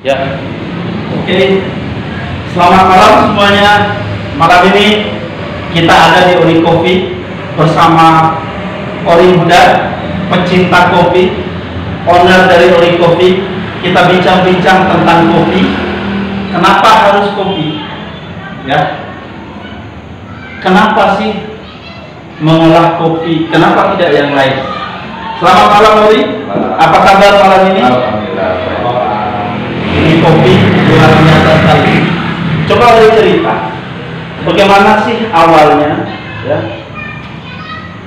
Ya, oke. Selamat malam semuanya. Malam ini kita ada di Ori Coffee bersama Ori Muda, pecinta kopi, owner dari Ori Coffee. Kita bincang-bincang tentang kopi. Kenapa harus kopi? Ya. Kenapa sih mengolah kopi? Kenapa tidak yang lain? Selamat malam Ori. Apa kabar malam ini? Alhamdulillah. Ini kopi luar biasa sekali. Coba Ori cerita, bagaimana sih awalnya ya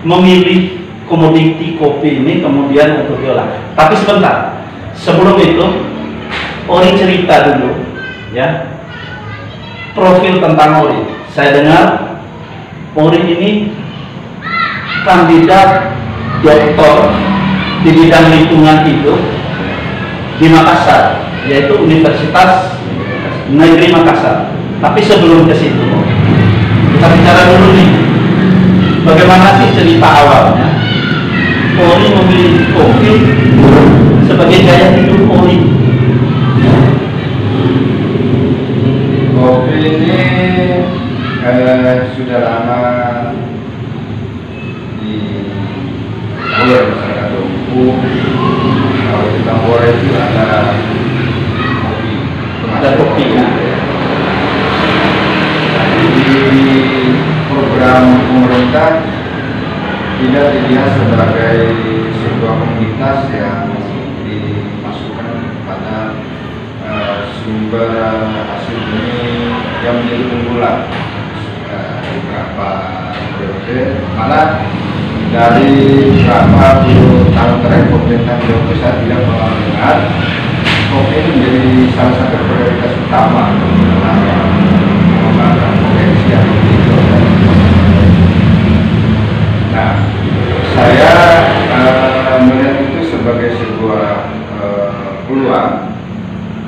memilih komoditi kopi ini kemudian untuk diolah. Tapi sebentar, sebelum itu Ori cerita dulu ya profil tentang Ori. Saya dengar Ori ini kandidat doktor di bidang lingkungan hidup di Makassar, yaitu Universitas Negeri Makassar. Tapi sebelum ke situ, kita bicara dulu nih, bagaimana sih cerita awalnya Ori memilih kopi sebagai gaya hidup Ori? Kopi ini sudah lama di masyarakat umum. Kalau di Tambora itu ada kopi. Ada kopi ya. Di program pemerintah tidak dilihat sebagai sebuah komunitas yang dimasukkan pada sumber hasil bumi yang menjadi unggulan beberapa periode. Malah dari beberapa puluh tahun terakhir pemerintah Jokowi saya tidak pernah dengar kopi ini menjadi salah satu prioritas utama dalam pengembangan potensi yang dimiliki. Nah, saya melihat itu sebagai sebuah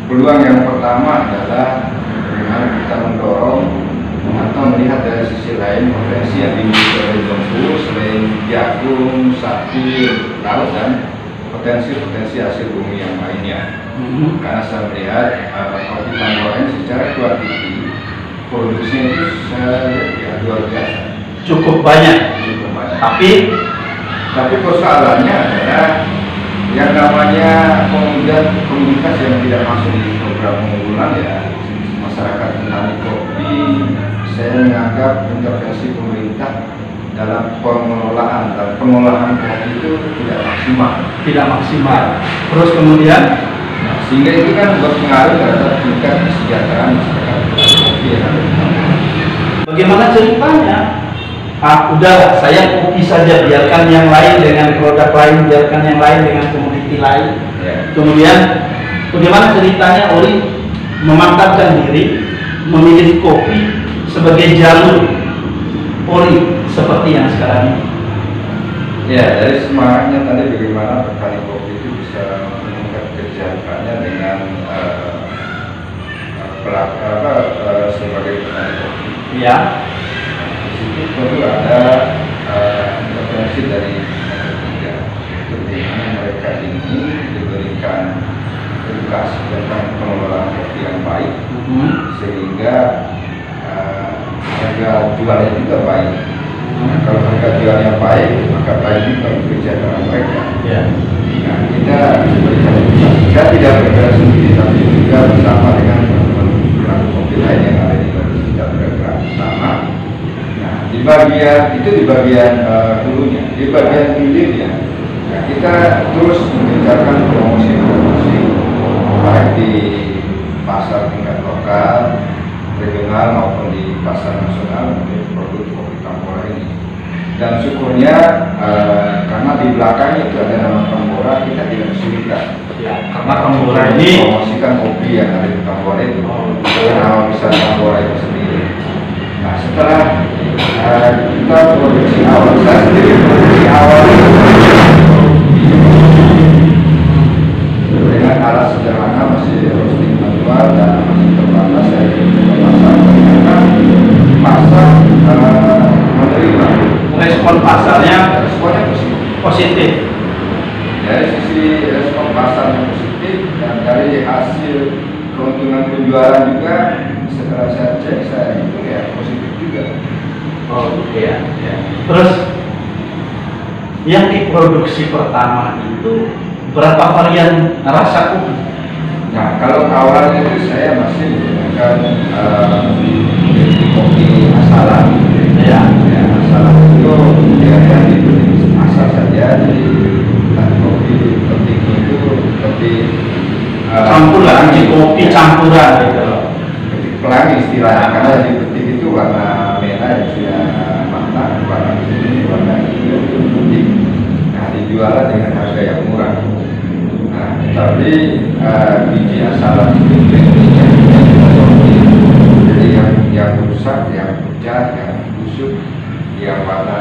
peluang yang pertama adalah bagaimana kita mendorong atau melihat dari sisi lain potensi yang dimiliki oleh bambu selain jagung, sapi, laut dan potensi hasil bumi yang lainnya. Karena saya melihat kopi Tambora ini secara kuantiti produksinya itu saya luar biasa. Cukup banyak. Tapi persoalannya adalah yang namanya komunitas yang tidak masuk di program unggulan ya masyarakat petani kopi. Saya menganggap intervensi pemerintah dalam pengolahan kopi itu tidak maksimal. Terus kemudian sehingga itu kan berpengaruh terhadap tingkat kesejahteraan masyarakat petani kopi yang ada di Tambora. bagaimana ceritanya? Udah, saya kopi saja, biarkan yang lain dengan produk lain, biarkan yang lain dengan komoditi lain. Ya. Kemudian, bagaimana ceritanya Ori memantapkan diri, memilih kopi sebagai jalur Ori seperti yang sekarang ini? Ya, dari semangatnya tadi bagaimana petani kopi itu bisa meningkat kesejahteraannya dengan sebagai petani kopi. Ya. Itu perlu ada intervensi dari ketiga, yaitu bagaimana mereka ini diberikan edukasi tentang pengelolaan kopi yang baik, sehingga harga jualnya juga baik. Kalau harga jualnya baik, maka baik juga kesejahteraan mereka. Nah, kita berikan edukasi. Kita tidak bergerak sendiri, tapi juga bersama dengan teman-teman kopi lain yang ada di Indonesia, kita bergerak bersama. Di bagian hulunya, di bagian hilirnya, nah, kita terus mengencarkan promosi baik di pasar tingkat lokal, regional maupun di pasar nasional untuk produk kopi Tambora ini. Dan syukurnya karena di belakangnya itu ada nama Tambora, kita tidak kesulitan. Ya, karena Tambora ini promosikan kopi yang ada di Tambora itu, nama besar Tambora itu sendiri. Nah, setelah kita produksi awal, saya sendiri produksi awal dengan alat sederhana, masih roasting manual dan masih terbatas. Saya coba pasar, ternyata pasar menerima. respon pasarnya Responnya positif. Dari sisi respon pasar yang positif dan dari hasil jualan juga setelah saya cek saya itu ya positif juga. Oh iya. Ya. Terus yang diproduksi pertama itu berapa varian rasa kopi? Nah kalau awalnya itu saya masih menggunakan kopi asalan. Ya. Ya asalan itu ya yang dibeli asal saja, jadi kopi petik itu kopi campuran, kopi campuran gitu loh. Petik pelangi istilahnya, karena di petik itu warna merah yang sudah matang, warna ini warna hijau itu petik. Nah dijual dengan harga yang murah. Nah tapi biji asalan itu jadi yang rusak, yang pucat, yang busuk, yang warna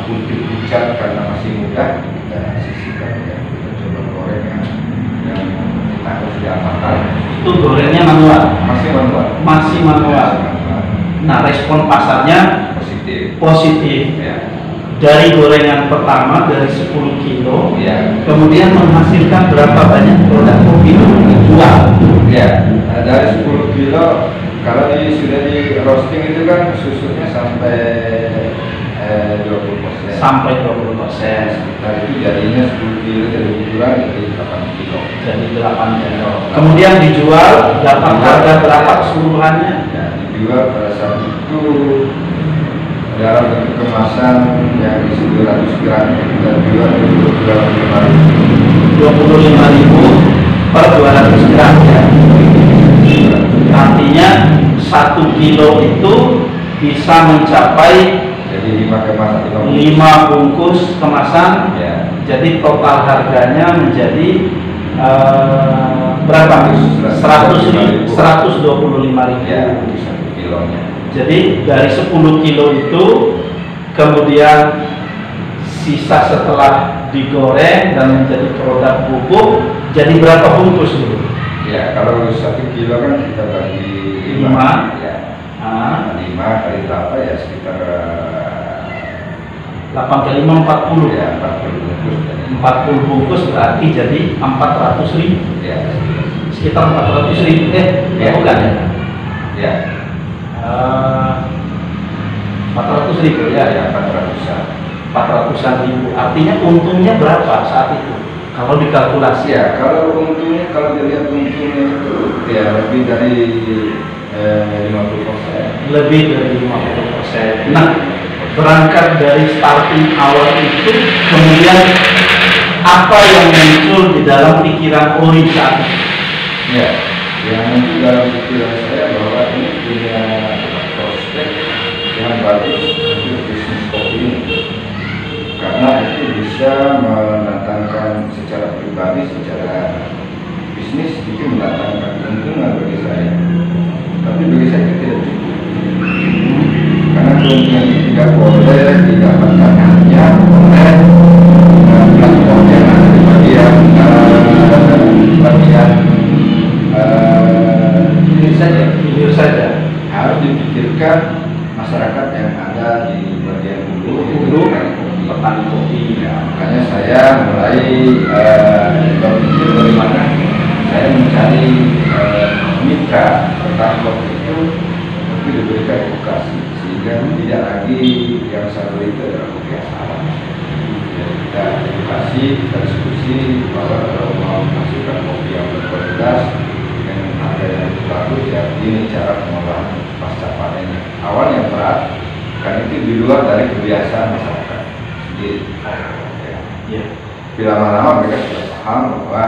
putih pucat karena masih muda kita sisihkan ya, kita coba goreng yang harus diamalkan. Itu gorengnya manual? Masih manual. Masih manual. Nah respon pasarnya positif. Ya. Dari gorengan pertama dari 10 kilo, Ya. kemudian menghasilkan berapa banyak produk kopi itu dijual? Ya, dari 10 kilo kalau sudah di roasting itu kan susunya sampai 20%. Sampai 20%. Nah itu jadinya 10 kilo jadi ukuran jadi 8 kilo. Jadi 8 kilo. Kemudian dijual dapat harga berapa keseluruhannya? Ya, dijual pada saat itu dalam bentuk kemasan yang isi 200 gram kita jual 25.000 per 200 gram ya. Artinya 1 kilo itu bisa mencapai jadi 5 kemasan 5 bungkus kemasan ya. Jadi total harganya menjadi berapa? 125.000 ya, 1 kilonya. Jadi dari 10 kilo itu kemudian sisa setelah digoreng dan menjadi produk bubuk jadi berapa bungkus dulu? Ya kalau 1 kilo kan kita bagi 5 ya. 5 kali berapa ya sekitar 8 kali 5 40 ya 40 bungkus. 40 bungkus berarti jadi 400.000 Ya sekitar 400.000 ya. Bukan ya? Ya 400.000 ya, ya 400-an. 400-an ribu. Artinya untungnya berapa saat itu? Kalau dikalkulasi Ya kalau untungnya, kalau dilihat untungnya itu ya lebih dari 50%. Lebih dari 50%. Nah, berangkat dari starting awal itu, kemudian apa yang muncul di dalam pikiran Ori saat itu? Ya, yang muncul dalam pikiran saya bahwa ini punya prospek yang bagus untuk bisnis kopi ini, karena itu bisa mendatangkan secara pribadi, secara bisnis itu mendatangkan keuntungan bagi saya. Tapi bagi saya itu tidak cukup, karena keuntungan itu tidak boleh didapatkan hanya oleh platform yang ada di bagian hilir saja. Harus dipikirkan masyarakat yang ada di bagian hulu petani kopi. Ya, makanya saya mulai berpikir bagaimana saya mencari mitra petani kopi itu tapi diberikan edukasi sehingga tidak lagi yang saya beli itu adalah kopi asalan. Kita edukasi, kita diskusi bahwa kalau mau menghasilkan kopi yang berkualitas dengan harga yang bagus ya ini cara pengolahan pasca panennya. Awalnya berat karena itu di luar dari kebiasaan masyarakat sendiri. Ya. Bila lama-lama mereka sudah paham bahwa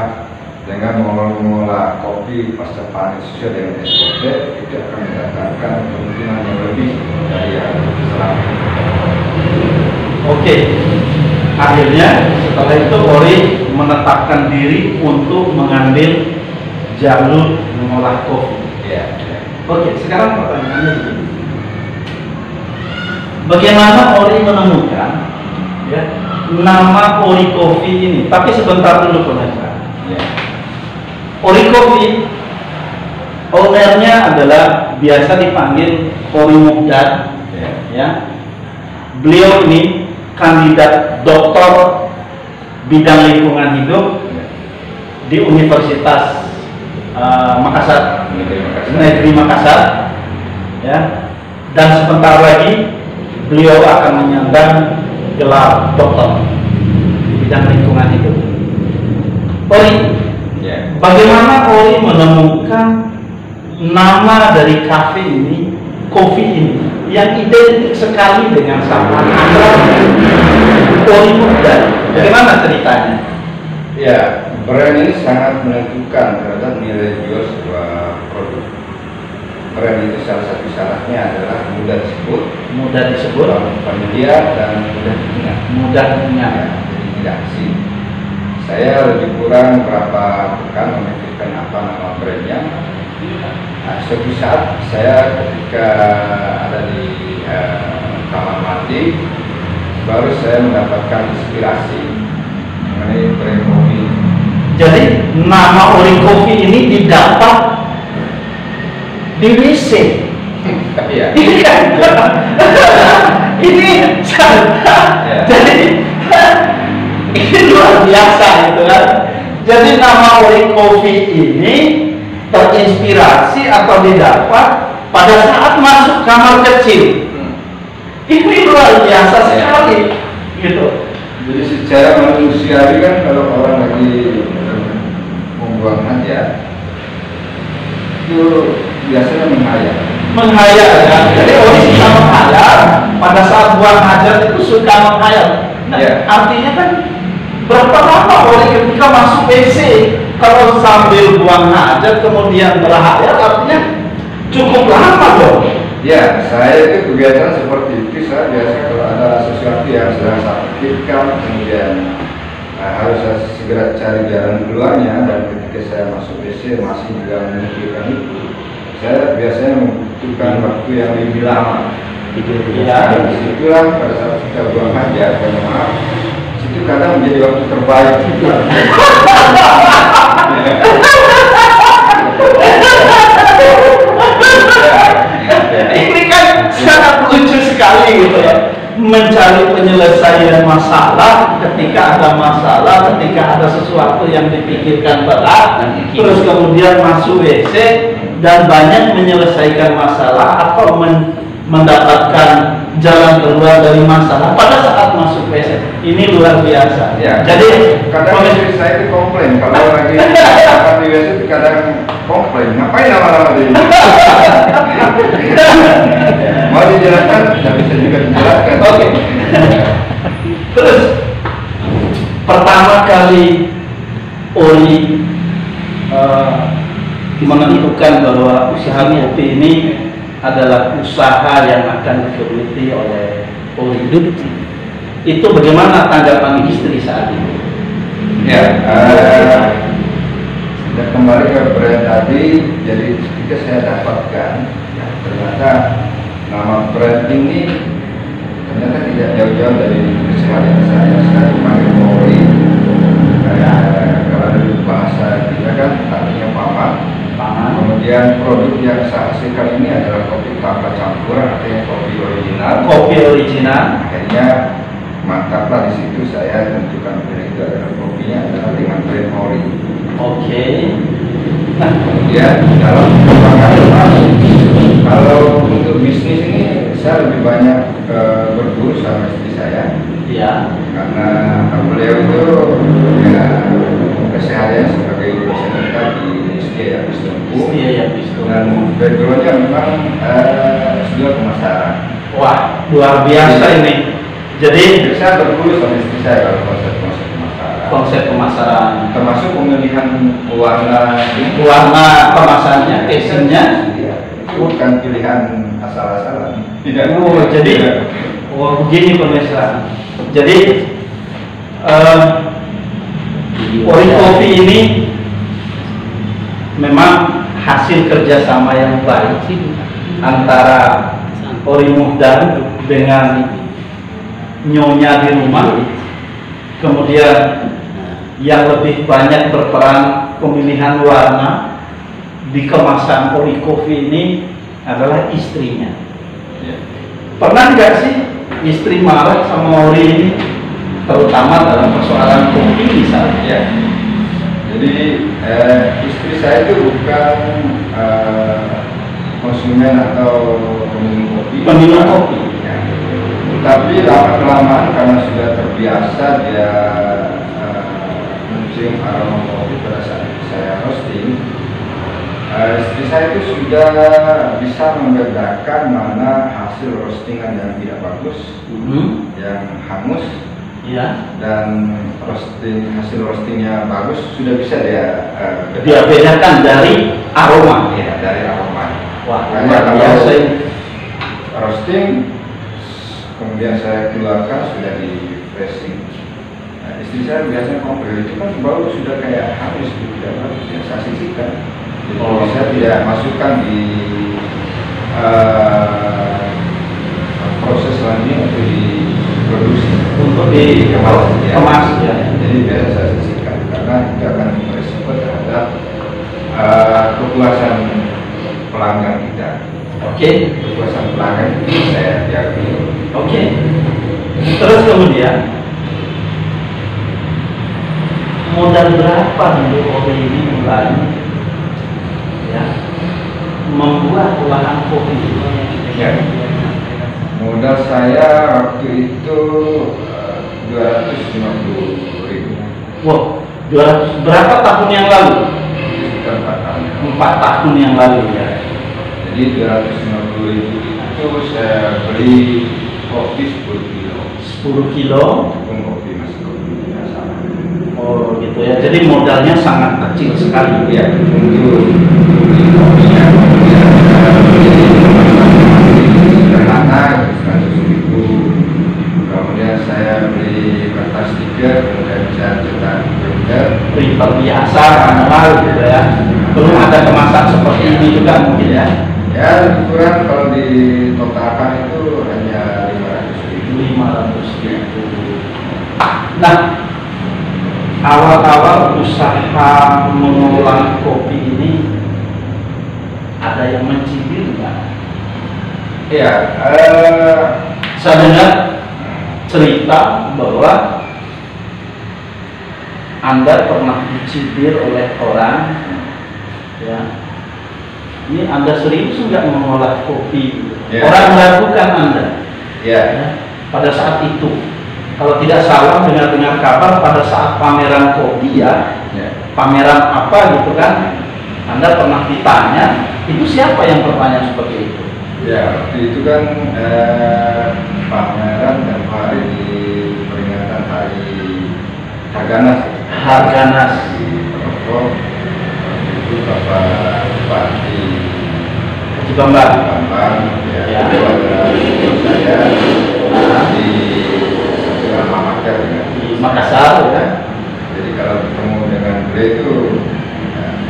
dengan mengolah kopi pasca panen sesuai dengan SOP itu akan mendatangkan keuntungan yang lebih dari yang selama ini. Oke. Akhirnya setelah itu Ori menetapkan diri untuk mengambil jalur mengolah kopi. Ya. Oke, sekarang pertanyaannya begini. Bagaimana Ori menemukan ya, nama Ori Coffee ini? Tapi sebentar dulu pemirsa. Ya. Ori Coffee, ownernya adalah biasa dipanggil Ori Muhdar. Ya. Beliau ini kandidat doktor bidang lingkungan hidup di Universitas Makassar. Negeri Makassar, ya. Dan sebentar lagi beliau akan menyandang gelar doktor di bidang lingkungan hidup. Ori, bagaimana Ori menemukan nama dari kafe ini, kopi ini, yang identik sekali dengan sama Ori Muda? Bagaimana ceritanya? Ya, brand ini sangat menentukan terhadap nilai jual sebuah produk. Brand itu salah satu syaratnya adalah mudah disebut, familiar dan mudah diingat. Ya, jadi tidak asing. Saya lebih kurang berapa pekan memikirkan apa nama brandnya. Nah, suatu saat saya ketika ada di kamar mandi, baru saya mendapatkan inspirasi mengenai brand kopi. Jadi nama Ori Coffee ini didapat di WC. Iya. Ini kan, ini jadi ini luar biasa gitu kan. Jadi nama Ori Coffee ini terinspirasi atau didapat pada saat masuk kamar kecil. Ini luar biasa sekali, gitu. Jadi secara manusiawi kan kalau orang lagi membuang hajat itu biasanya menghayal Kan? Jadi orang suka menghayal, pada saat buang hajat itu suka menghayal. Nah, artinya kan berapa lama orang ketika masuk WC kalau sambil buang hajat kemudian berhayal, artinya cukup lama dong. Ya, saya itu kegiatan seperti itu. Saya biasa kalau ada sesuatu yang sedang saya pikirkan, kemudian harus saya segera cari jalan keluarnya, dan ketika saya masuk WC masih juga memikirkan itu, saya biasanya membutuhkan waktu yang lebih lama. Dan disitulah pada saat kita buang hajat, karena maaf, situ kadang menjadi waktu terbaik. Ini kan sangat lucu sekali gitu ya. Mencari penyelesaian masalah ketika ada masalah, ketika ada sesuatu yang dipikirkan berat, terus kemudian masuk WC dan banyak menyelesaikan masalah atau mendapatkan jalan keluar dari masalah pada saat masuk WC. Ini luar biasa. Ya, jadi kadang istri saya itu komplain kalau lagi di WC itu kadang komplain, ngapain lama-lama di mau dijelaskan, tidak bisa juga dijelaskan. Oke. Terus pertama kali Ori menentukan bahwa usaha kopi ini adalah usaha yang akan digeluti oleh Ori. Itu bagaimana tanggapan istri saat itu? Ya, dan kembali ke brand tadi, jadi ketika saya dapatkan, ya, ternyata nama brand ini ternyata tidak jauh-jauh dari keseharian saya. Saya dipanggil Ori. Kalau dari bahasa kita kan artinya paman. Kemudian produk yang saya hasilkan ini adalah kopi tanpa campuran, artinya kopi original. Kopi original. Akhirnya mantaplah di situ saya tentukan brand itu adalah kopinya adalah dengan brand Ori. Oke. Nah, kemudian dalam perkembangan kalau untuk bisnis ini saya lebih banyak berguru sama istri saya. Ya. Karena beliau itu ya keseharian sebagai dosen kita di SDA Pistumku, dan backgroundnya memang S2 pemasaran. Wah, luar biasa ini. Jadi saya berguru sama istri saya kalau konsep pemasaran, termasuk pemilihan warna kemasannya, casingnya. Itu bukan pilihan asal-asalan. Jadi begini pemirsa. Jadi Ori Coffee ini memang hasil kerjasama yang baik antara Ori Muhdan dengan nyonya di rumah, kemudian yang lebih banyak berperan pemilihan warna di kemasan Ori Coffee ini adalah istrinya. Pernah nggak sih istri marah sama Ori ini, terutama dalam persoalan kopi misalnya? Jadi istri saya itu bukan konsumen atau peminum kopi. Peminum kopi. Ya. Tapi lama kelamaan karena sudah terbiasa dia mencium aroma kopi pada saat saya roasting, istri saya itu sudah bisa membedakan mana hasil roastingan yang tidak bagus, yang hangus, dan hasil roastingnya bagus sudah bisa dia bedakan dari aroma. Ya, dari aroma. Wah, karena biasa kalau roasting kemudian saya keluarkan sudah di pressing. Nah, istri saya biasanya komplain itu kan bau sudah kayak habis gitu, tidak bagus ya, saya sisihkan. Jadi saya tidak masukkan di proses selanjutnya untuk diproduksi, untuk dikemas ya. Jadi biasa saya sisihkan karena itu akan beresiko terhadap kepuasan pelanggan kita. Oke. Kepuasan pelanggan itu saya diakui. Oke. Terus kemudian modal berapa untuk kopi ini mulai ya membuat olahan kopi? Ya. Modal saya waktu itu 250.000. Wow, berapa tahun yang lalu? Sekitar 4 tahun. 4 tahun yang lalu ya. Jadi 250.000 itu saya beli kopi 10 kilo. 10 kilo? Kopi masih kopi biasa. Oh gitu ya. Jadi modalnya sangat kecil sekali ya untuk beli kopinya. Sederhana 100.000. Kemudian saya beli kertas stiker, kemudian saya cetak printer biasa manual gitu ya. Belum ada kemasan seperti ini juga mungkin ya. Ya kurang kalau di totalkan itu hanya 500.000. Nah, awal-awal usaha mengolah kopi ini ada yang mencibir nggak? Iya, saya dengar cerita bahwa Anda pernah dicibir oleh orang, ya. Ini Anda serius nggak mengolah kopi? Ya. Orang meragukan Anda. ya. Ya, pada saat itu, kalau tidak salah dengar kabar pada saat pameran kopi ya, pameran apa gitu kan, Anda pernah ditanya, itu siapa yang bertanya seperti itu? Ya, waktu itu kan pameran dan hari di peringatan hari Harganas. Harganas di Purwokerto. Itu Bapak Bupati Bambang. ya. Itu adalah saya di Alma Mater Di Makassar ya. Jadi kalau ketemu dengan beliau itu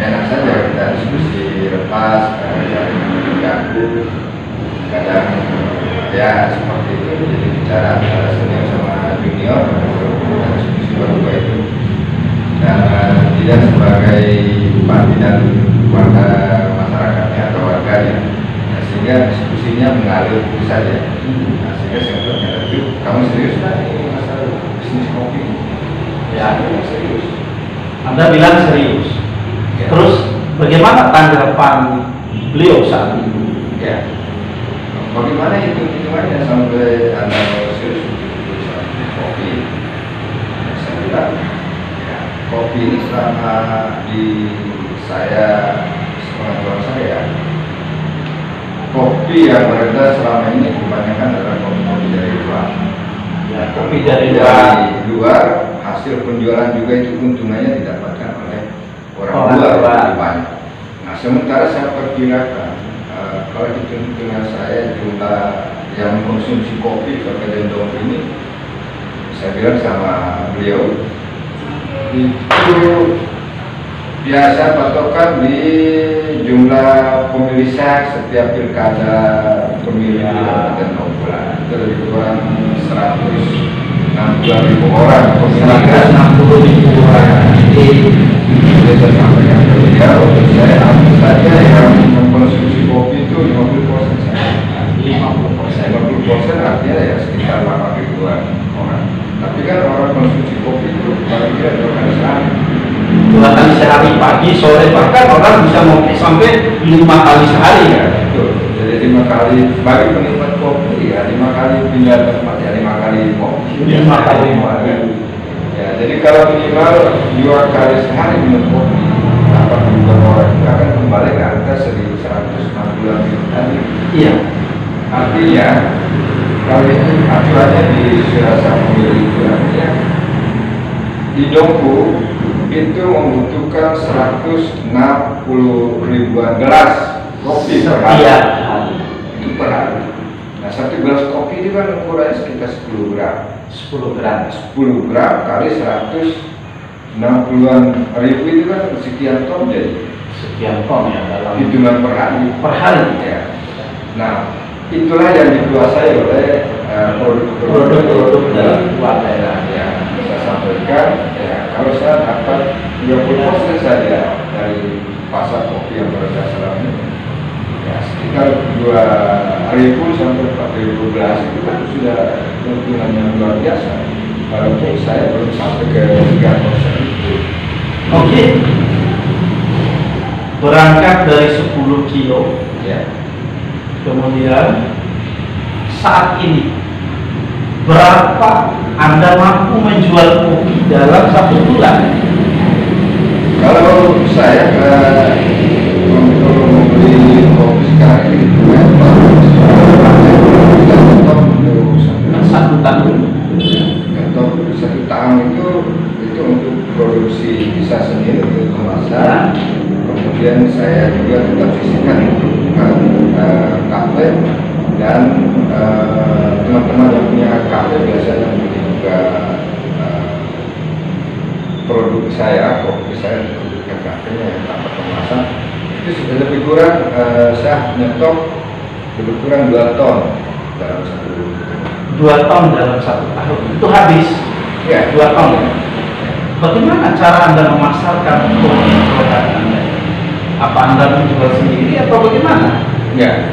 enak saja, kita diskusi lepas, kadang mengganggu, kadang ya seperti itu. Jadi bicara antara senior sama junior, kita diskusi berdua itu, dan tidak sebagai bupati dan warga masyarakatnya atau warganya, sehingga diskusinya mengalir saja. Sehingga saya bertanya, kamu serius nggak ini masalah bisnis kopi? Ya, serius. Anda bilang serius. Ya. Terus bagaimana tanggapan beliau saat itu? Ya, bagaimana hitungannya sampai Anda serius untuk kopi? Saya bilang, ya, kopi ini selama di saya, sepengetahuan saya, kopi yang beredar selama ini kebanyakan adalah kopi dari luar. Ya, kopi dari luar, hasil penjualan juga itu keuntungannya didapatkan oleh orang luar lebih banyak. Nah, sementara saya perkirakan kalau hitung-hitungan saya jumlah yang mengkonsumsi kopi Kota Dendong ini, saya bilang sama beliau itu biasa patokan di jumlah pemilih sah setiap pilkada pemilih Dendong bulan itu lebih kurang 160.000 orang, 160.000 orang. Jadi saya sampaikan ke beliau, saya ambil saja yang mengkonsumsi kopi itu 50% saja. 50% artinya ya sekitar 8.000-an orang. Tapi kan orang konsumsi kopi itu paling tidak 2 kali sehari. 2 kali sehari, pagi, sore, bahkan orang bisa ngopi sampai 5 kali sehari ya. Betul. 5 kali bagi penikmat kopi ya 5 kali pindah tempat ya 5 kali kopi. 5 kali ya. Ya, jadi kalau minimal 2 kali sehari minum kopi dapat orang itu akan kembali ke angka 1.160 tadi. Iya. Artinya kalau ini aturannya di Surat Pemilik itu artinya di Dompu itu membutuhkan 160 ribuan gelas kopi per hari. Iya. Itu per hari. Nah, 1 gelas kopi itu kan ukurannya sekitar 10 gram. 10 gram. 10 gram kali 160-an ribu itu kan sekian ton jadi. Sekian ton ya dalam hitungan per hari. Per hari. Ya. Nah, itulah yang dikuasai oleh produk-produk dari luar daerah. Ya, saya sampaikan ya, kalau saya dapat 30% saja dari pasar kopi yang berada selama ini ya sekitar 2.000 sampai 4.000 gelas itu kan sudah keuntungan yang luar biasa. Kalau saya belum sampai ke 3% itu. Oke. Berangkat dari 10 kilo Ya. kemudian saat ini berapa Anda mampu menjual kopi dalam 1 bulan? Kalau saya untuk membeli kopi sekarang ini Satu tahun. Untuk 1 tahun itu untuk produksi bisa sendiri untuk kemasan. Kemudian saya juga tetap sisihkan untuk kafe dan teman-teman yang punya kafe biasanya juga produk saya, kopi saya ke kafenya yang tanpa kemasan itu sudah lebih kurang saya nyetok lebih kurang 2 ton dalam 2 ton dalam 1 tahun itu habis ya 2 ton ya. Bagaimana cara Anda memasarkan kopi produk Anda? Apa Anda menjual sendiri atau bagaimana? ya.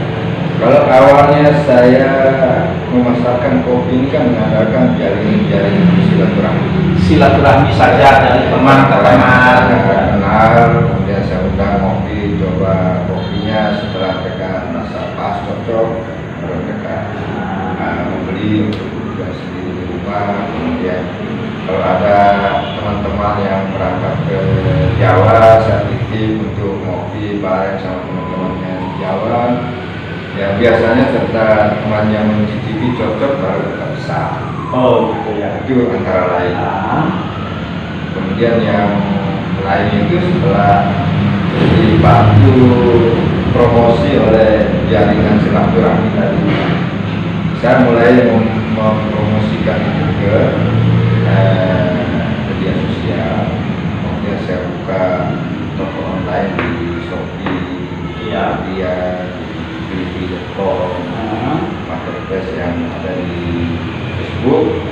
Kalau awalnya saya memasarkan kopi ini kan mengadakan jaring-jaring Silaturahmi saja dari teman ke teman. Kenal, kemudian saya undang ngopi, coba kopinya, setelah mereka merasa pas, cocok, baru mereka membeli untuk kebutuhan sendiri di rumah. Kemudian kalau ada teman-teman yang berangkat ke Jawa, saya titip untuk ngopi bareng sama teman-temannya di Jawa. Ya biasanya serta teman yang mencicipi cocok baru kita bisa. Oh gitu ya. Itu antara lain. Kemudian yang lain itu setelah dibantu promosi oleh jaringan silaturahmi tadi, saya mulai mempromosikan itu ke media sosial. Kemudian saya buka toko online di Shopee, dia Bilibili.com, marketplace yang ada di Facebook.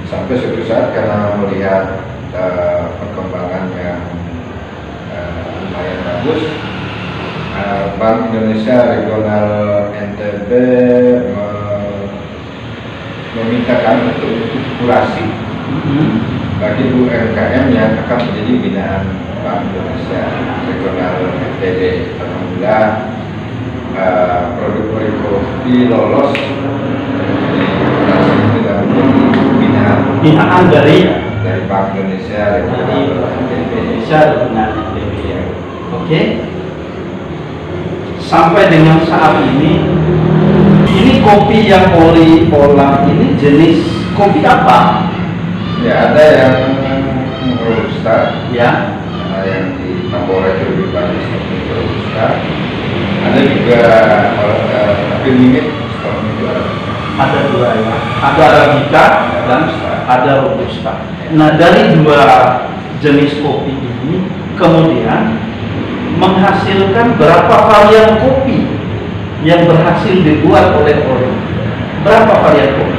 Sampai suatu saat karena melihat perkembangan yang lumayan bagus, Bank Indonesia Regional NTB meminta kami untuk kurasi bagi UMKM yang akan menjadi binaan Bank Indonesia Regional NTB. Alhamdulillah produk kopi lolos di kurasi itu dan menjadi binaan dari Bank Indonesia Regional NTB. Oke. Sampai dengan saat ini kopi yang Oli olah ini jenis kopi apa? Ya ada yang robusta, ya. Yang di Tambora itu lebih banyak seperti robusta. Ada juga tapi limit seperti itu. Ada 2 ya. Ada arabica dan ada robusta. Nah dari 2 jenis kopi ini kemudian menghasilkan berapa varian kopi yang berhasil dibuat oleh Oli? Berapa varian kopi?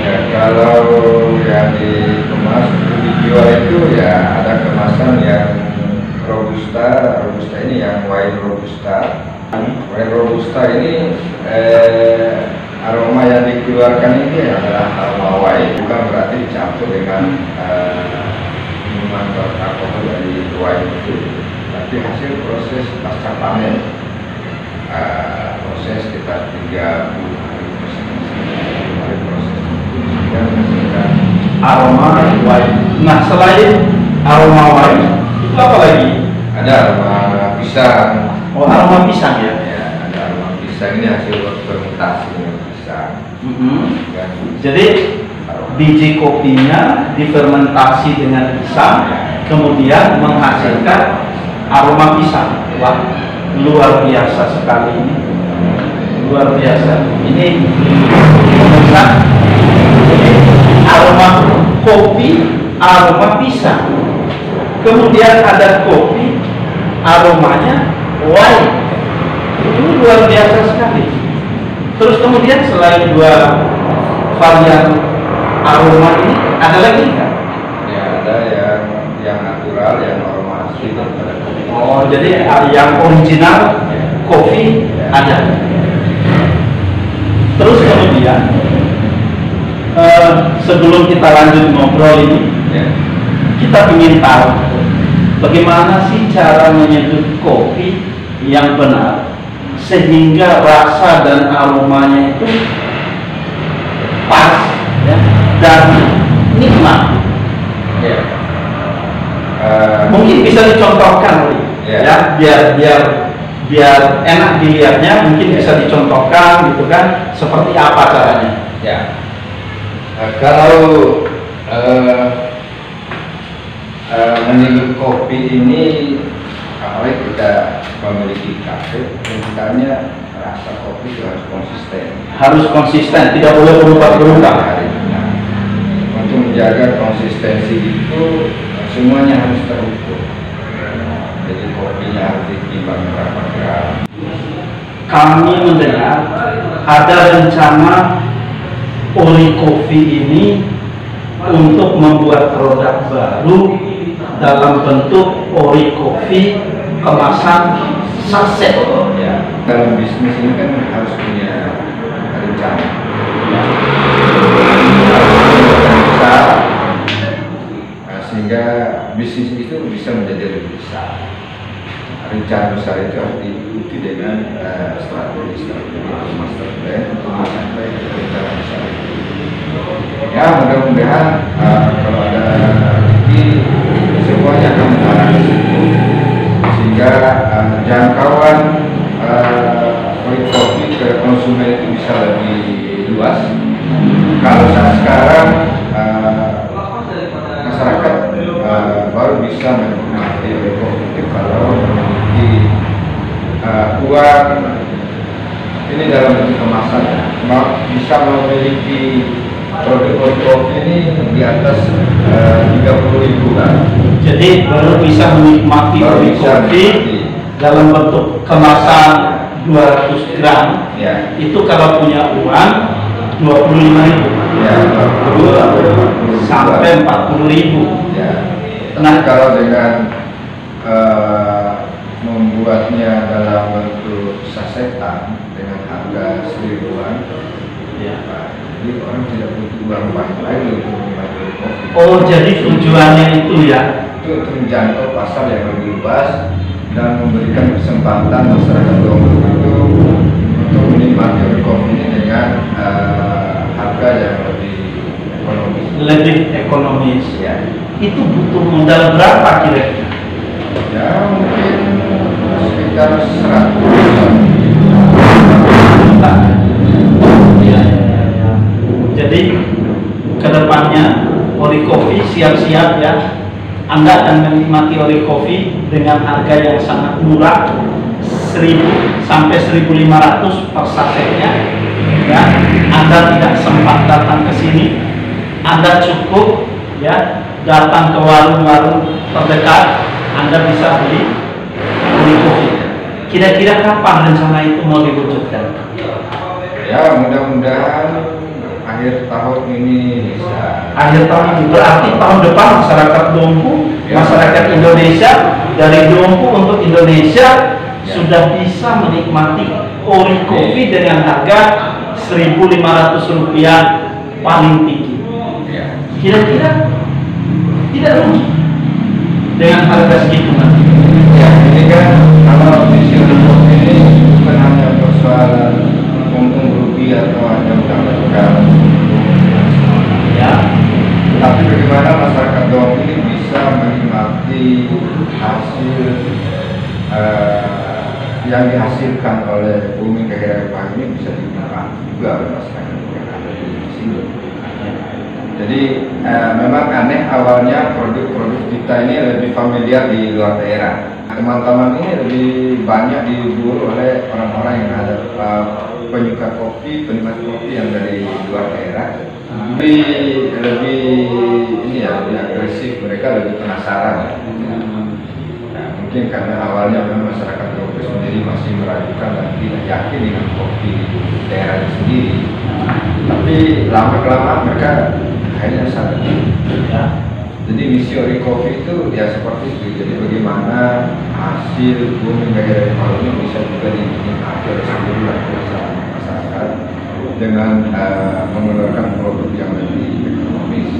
Ya, kalau yang dikemas untuk dijual itu ya ada kemasan yang robusta ini yang wine robusta. Wine robusta ini aroma yang dikeluarkan ini adalah aroma wine, bukan berarti dicampur dengan minuman beralkohol dari wine itu, tapi hasil proses pasca panen. proses sekitar 30 hari proses dan menghasilkan aroma wine. Nah, selain aroma wine, itu apa lagi? ada aroma pisang. Oh, aroma pisang ya? Ya, ada aroma pisang, ini hasil fermentasi dengan pisang. Dan Jadi biji kopinya difermentasi dengan pisang, kemudian menghasilkan aroma pisang. Wah, luar biasa sekali ini. Luar biasa. Ini pemirsa, ini aroma kopi, aroma pisang. Kemudian ada kopi, aromanya wine. Ini luar biasa sekali. Terus kemudian selain dua varian aroma ini, ada lagi nggak? ya ada yang natural, yang aroma asli daripada kopi. Oh, jadi yang original kopi ada. Terus kemudian sebelum kita lanjut ngobrol ini, Ya. kita ingin tahu bagaimana sih cara menyeduh kopi yang benar sehingga rasa dan aromanya itu pas ya, dan nikmat. Ya. Mungkin bisa dicontohkan, Ya. ya, biar enak dilihatnya, mungkin bisa dicontohkan gitu kan, seperti apa caranya? Ya. Kalau menyeduh kopi ini, apalagi kita memiliki kafe, misalnya rasa kopi itu harus konsisten. Harus konsisten, tidak boleh berubah-berubah. Nah, untuk menjaga konsistensi itu semuanya harus terukur. Jadi kopinya harus ditimbang berapa gram. Kami mendengar ada rencana Ori Coffee ini untuk membuat produk baru dalam bentuk Ori Coffee kemasan saset. Ya, dalam bisnis ini kan harus punya rencana. Sehingga bisnis itu bisa menjadi lebih besar. Rencana besar itu harus diikuti dengan strategi master plan untuk mencapai rencana besar itu. Ya, mudah-mudahan kalau ada rezeki semuanya akan mengarah ke situ, sehingga jangkauan kopi ke konsumen itu bisa lebih luas. Kalau saat sekarang masyarakat baru bisa menikmati kopi itu kalau memiliki uang ini dalam bentuk kemasan, bisa memiliki produk kopi ini di atas 30.000 kan. Jadi baru bisa menikmati Ori Coffee dalam bentuk kemasan 200 gram. Ya. Itu kalau punya uang 25.000. Ya, 40 sampai 40.000. Ya. Nah, Kalau dengan membuatnya dalam bentuk sasetan dengan harga 1.000-an, ya. jadi orang tidak butuh uang banyak lagi untuk menikmati kopi. Oh, jadi tujuannya itu ya? Itu untuk menjangkau pasar yang lebih luas dan memberikan kesempatan masyarakat lombok itu untuk menikmati kopi ini dengan harga yang lebih ekonomis. Lebih ekonomis. Ya. Itu butuh modal berapa kira-kira? Ya, mungkin sekitar 100. Ya. Jadi kedepannya Ori Coffee siap-siap ya, Anda akan menikmati Ori Coffee dengan harga yang sangat murah, 1.000 sampai 1.500 per sasetnya ya. Anda tidak sempat datang ke sini, Anda cukup ya datang ke warung-warung terdekat, Anda bisa beli Ori Coffee. Kira-kira kapan rencana itu mau diwujudkan? Ya, mudah-mudahan akhir tahun ini bisa. Akhir tahun ini berarti tahun depan masyarakat Dompu, masyarakat Indonesia dari Dompu untuk Indonesia sudah bisa menikmati Ori Coffee dengan harga Rp1.500 paling tinggi. Kira-kira tidak rugi dengan harga segitu kan? Ya, ini kan kalau di Singapura ini bukan hanya persoalan untung rugi atau hanya mendapatkan Ya. tapi bagaimana masyarakat Dong ini bisa menikmati hasil yang dihasilkan oleh bumi daerah pagi ini bisa dinikmati juga oleh masyarakat yang ada di sini. Jadi memang aneh awalnya produk-produk kita ini lebih familiar di luar daerah. Teman-teman ini lebih banyak diburu oleh orang-orang yang ada penyuka kopi, penikmat kopi yang dari luar daerah. Lebih ini ya, lebih agresif, mereka lebih penasaran. Nah, mungkin karena awalnya memang masyarakat kopi sendiri masih meragukan dan tidak yakin dengan kopi daerah sendiri. Tapi lama-kelamaan mereka akhirnya sadar. Ya. Jadi misi Ori Coffee itu ya seperti itu. Jadi bagaimana hasil bumi daerah Palu ini bisa juga dinikmati oleh seluruh lapisan masyarakat dengan mengeluarkan produk yang lebih ekonomis.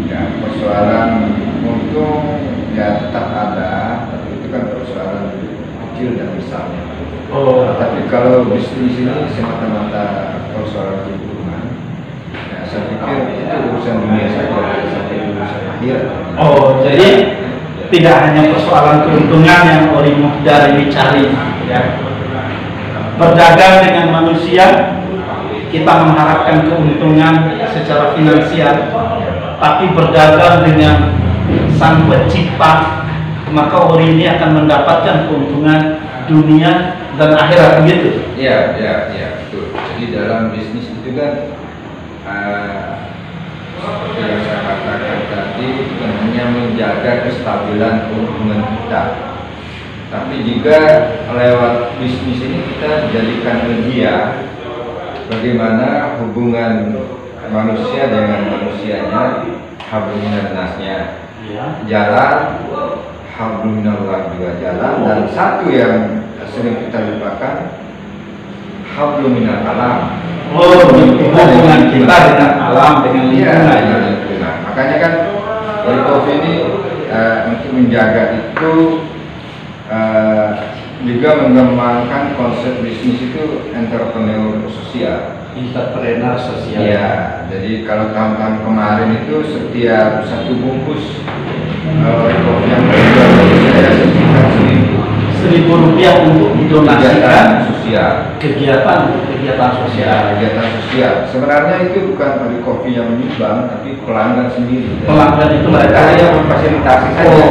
Ya, persoalan untung ya tetap ada, tapi itu kan persoalan kecil dan besarnya. Tapi kalau bisnis ini semata-mata persoalan keuntungan, ya saya pikir itu urusan dunia saja, sampai urusan akhir. Jadi tidak hanya persoalan keuntungan yang Ori Muhdar ini cari, ya. Berdagang dengan manusia, kita mengharapkan keuntungan secara finansial, tapi berdagang dengan Sang Pencipta, maka Ori ini akan mendapatkan keuntungan dunia dan akhirat, begitu. Iya, betul. Jadi dalam bisnis itu kan seperti yang saya katakan tadi, bukan hanya menjaga kestabilan hubungan kita, tapi juga lewat bisnis ini kita jadikan media bagaimana hubungan manusia dengan manusianya, hablum minan nasnya jalan, hablum minallah juga jalan, dan satu yang sering kita lupakan, hablum minal alam. Hubungan kita dengan alam, dengan lingkungan. Makanya kan Ori Coffee ini untuk menjaga itu juga mengembangkan konsep bisnis itu entrepreneur sosial. Ya, jadi kalau tahun-tahun kemarin itu setiap satu bungkus Ori Coffee yang terjual saya sekitar Rp1.000 untuk didonasikan sosial, kegiatan sosial. Kegiatan sosial. Sebenarnya itu bukan Ori Coffee yang menyumbang, tapi pelanggan sendiri. Pelanggan itu mereka yang memfasilitasi saja.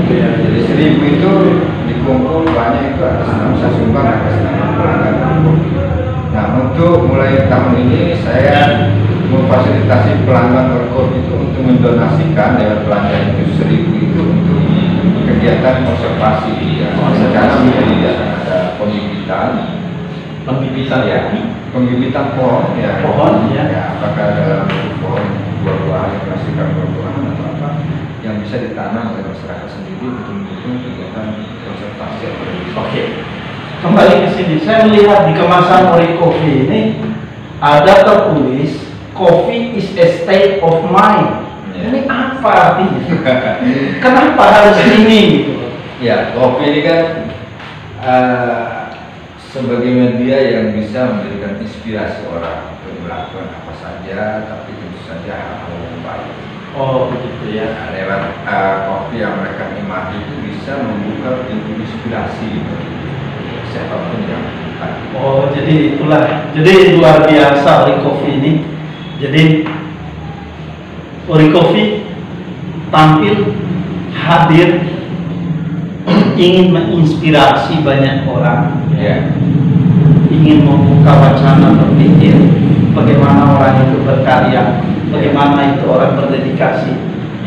Jadi 1.000 itu dikumpul banyak itu atas nama saya sumbang, atas nama pelanggan Ori Coffee. Nah, untuk mulai tahun ini saya memfasilitasi pelanggan Ori Coffee itu untuk mendonasikan dengan pelanggan itu 1.000 itu untuk kegiatan konservasi, ya. Sekarang tidak ada pembibitan ya, pembibitan pohon ya, apakah dalam pohon buah-buahan yang menghasilkan buah-buahan atau apa yang bisa ditanam oleh masyarakat sendiri untuk mendukung kegiatan konservasi. Oke, kembali ke sini, saya melihat di kemasan Ori Coffee ini ada tertulis coffee is a state of mind. Ini apa artinya? Kenapa harus ini? Ya, kopi ini kan sebagai media yang bisa memberikan inspirasi orang untuk melakukan apa saja, tapi tentu saja hal yang baik. Begitu ya. Nah, lewat kopi yang mereka nikmati itu bisa membuka pintu inspirasi bagi siapapun yang bukan. Jadi itulah. Jadi luar biasa Ori Coffee ini. Jadi Ori Coffee tampil, hadir, ingin menginspirasi banyak orang, ingin membuka wacana berpikir bagaimana orang itu berkarya, bagaimana itu orang berdedikasi.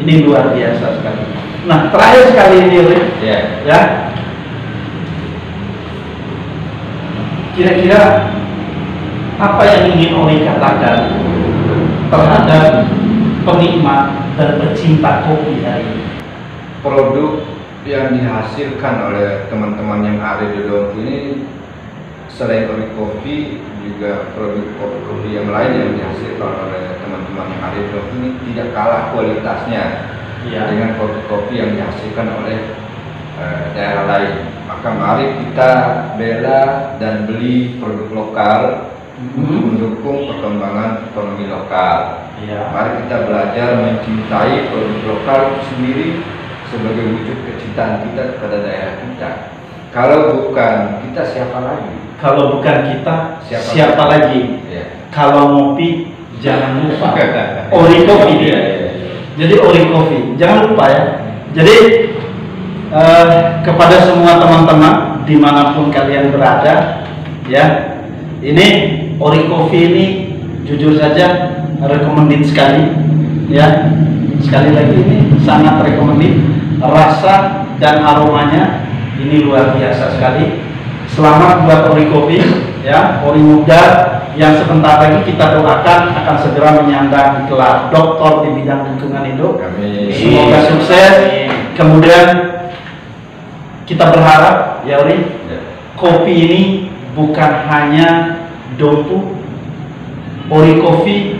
Ini luar biasa sekali. Nah, terakhir sekali ini, ya, kira-kira apa yang ingin Ori katakan terhadap penikmat dan pecinta kopi hari ini? Produk yang dihasilkan oleh teman-teman yang ada di Dong ini selain Ori Coffee, juga produk kopi yang lain yang dihasilkan oleh teman-teman yang ada di Dong ini tidak kalah kualitasnya dengan kopi-kopi yang dihasilkan oleh daerah lain. Maka maka mari kita bela dan beli produk lokal untuk mendukung perkembangan ekonomi lokal. Mari kita belajar mencintai produk lokal itu sendiri sebagai wujud kecintaan kita kepada daerah kita. Kalau bukan kita, siapa lagi? Kalau bukan kita, siapa lagi? Kalau ngopi, jangan lupa Ori Coffee. Jadi Ori Coffee, jangan lupa ya. Jadi kepada semua teman-teman dimanapun kalian berada, ya, ini Ori Coffee ini jujur saja recommended sekali, ya. Sekali lagi ini sangat recommended, rasa dan aromanya ini luar biasa sekali. Selamat buat Ori Coffee, ya, Ori muda yang sebentar lagi kita doakan akan segera menyandang gelar doktor di bidang lingkungan hidup. Semoga sukses. Kemudian kita berharap, ya Ori, kopi ini bukan hanya dompu. Ori Coffee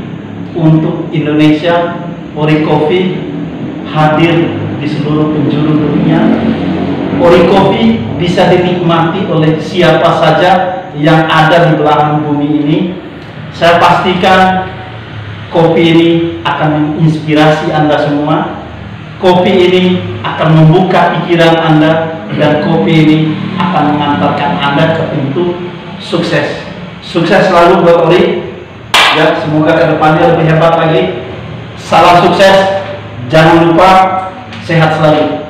untuk Indonesia, Ori Coffee hadir di seluruh penjuru dunia. Ori Coffee bisa dinikmati oleh siapa saja yang ada di belahan bumi ini. Saya pastikan kopi ini akan menginspirasi Anda semua. Kopi ini akan membuka pikiran Anda, dan kopi ini akan mengantarkan Anda ke pintu sukses. Sukses selalu buat Ori. Ya, semoga kedepannya lebih hebat lagi. Salam sukses. Jangan lupa sehat selalu.